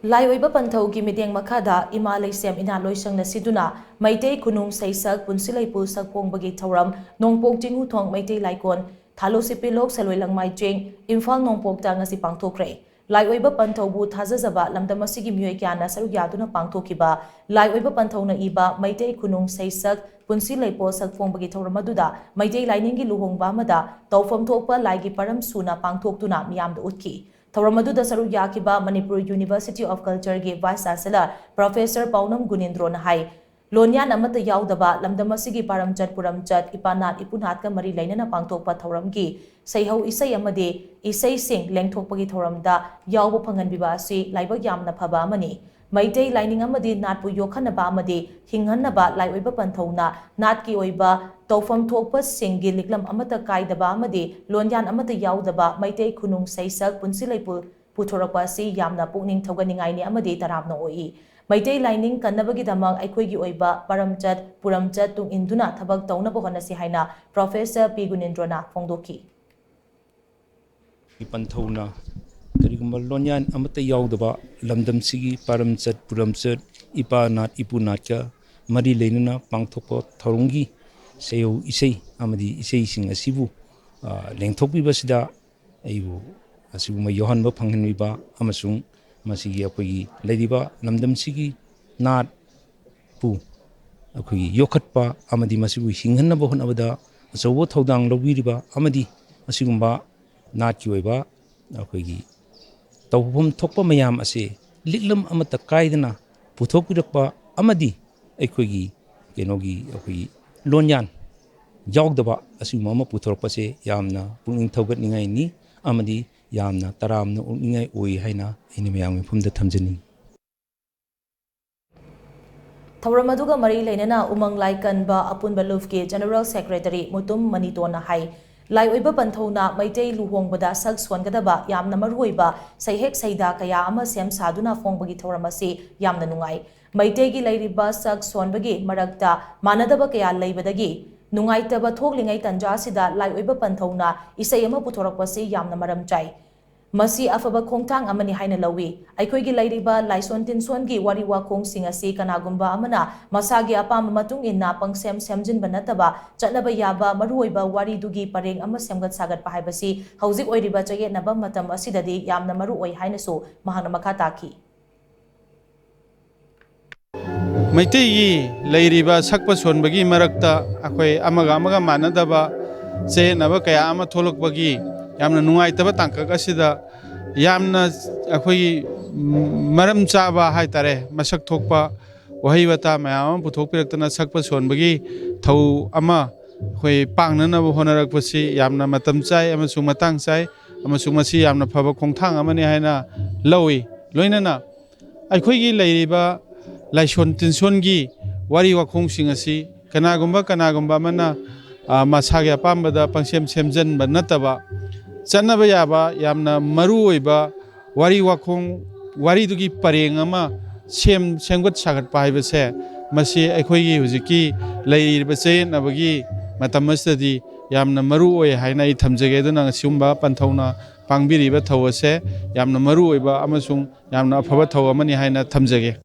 Oiba Panthou ki mityeng makhada Ima Leishem Inat Loishang na shinduna Meitei Khunung Seisak Punsi Leipul Sakphongba ki Thouram Nongpok Chingu Thong Meitei Laikon Talo Sipi Selloi Langmai Ching Imphal Nongpok ta ngasi pangthokkhre oiba Panthou bu thajajaba lamdam asigi miyoi kyana saruk yaduna pangthokhiba oiba Panthou na iba Meitei Khunung Seisak Punsi Leipul Sakphongba ki Thouram aduda Meitei Laining gi luhongba amada tawfam thokpa laigi param suna pangthoktuna miyamda utki Thouram aduda saruk yakiba Manipuri University of Culture gi Vice Chancellor Professor Paunam Gunindro na hai Lonyan amata yaudaba lamdam asigi paramchat puramchat ipanat ipunat ka mari lainana pangthokpa Thouram gi Seihau isai amade isai sing lengthokpagi Thouramda yauba phanganbiba asi laibak yamna phaba amani Meitei Laining amadi natpu yokhanaba amadi hinghanaba oiba Panthouna natki oiba tawfam thokpa singgi liklam amata kaidaba amadi lonyan amata yaudaba Meitei Khunung Seisak Punsi Leipul puthorakpa asi yamna pukning thoganingai ni amadi taramna oi Meitei Laining kannabagi damak aikhoigi oiba paramchat puramchat tung induna thabak taunaba honasi haina Professor P Gunindrona phongdoki Panthouna Karigumba Lonyan amata yaudaba lamdam sigi paramchat puramchat ipanat ipunatka mari leinana pangthokpa Thouramgi Seihau isai amadi isai sing asibu lengthokbibasida aibu asibuma yohanba phanghanbiba amasung masigi akogi lediba lamdam sigi nat pu akogi yokhatpa amadi masibu hinghanaba honabada achobo thodang lobiriba amadi asigumba natki oiba akogi tawfam thokpa mayam ase liklam amata kaidana puthokpirakpa amadi aikogi kenogi akogi lonyan yaudaba asiguma ama puthorakpase yamna pungning thogatningai ni amadi yamna taramna ukningai oi haina aina mayam phumda thamjani Thouram aduga mari lainana umang Laikon ba apunba lufki General Secretary Mutum Manitona hai oiba Panthouna Meitei luhongbada sak swangadaba yamna maruoiba Seishak Seida kaya ama sem saduna fongbagi Thouram asi yamna nungai Meitei gi leiriba sak swanbagi marakta manadaba kaya leibadagi nungaitaba thoklingai tanja sida oiba Panthouna isai ama puthorakpasi yamna maram chai Masi afaba khongthang amani haina lawi aikhoigi leiriba laison tinsongi wari wakhong sing asi kanagumba amana masagi apam matung inna pangsem semjinba nataba chatnaba yaba maruoiba wari dugi pareng ama semgat sagat pahaibasi hauzik oiriba chayetnaba matam asidadi yamna maruoi hainasu mahana makhataki Meitei gi leiriba sakpa sonbagi marakta akhoi amaga manadaba chenaba kaya ama tholokbagi yamna nungaitaba tangkak asida yamna akhoi maram chaba haitare masak thokpa wahai wata mayam puthokpiraktana sakpa sonbagi thau ama khoi pangnanaba honarakpasi yamna matam chai amasung matang chai amasung masi yamna phaba khongthang amani haina lawi loinana aikhoigi leiriba laison tinsongi wari wakhong sing asi kanagumba mana masagi apambada pangsem semjanba nataba chanaba yaba yamna maru oiba wari wakhong wari dugi pareng ama semgat sagat paibase masi aikhoigi hujiki leiriba chenabagi matamasadi yamna maru oi haina I thamjage duna sumba Panthouna pangbiriba thawase yamna maru oiba amasung yamna afaba thaw amani haina thamjage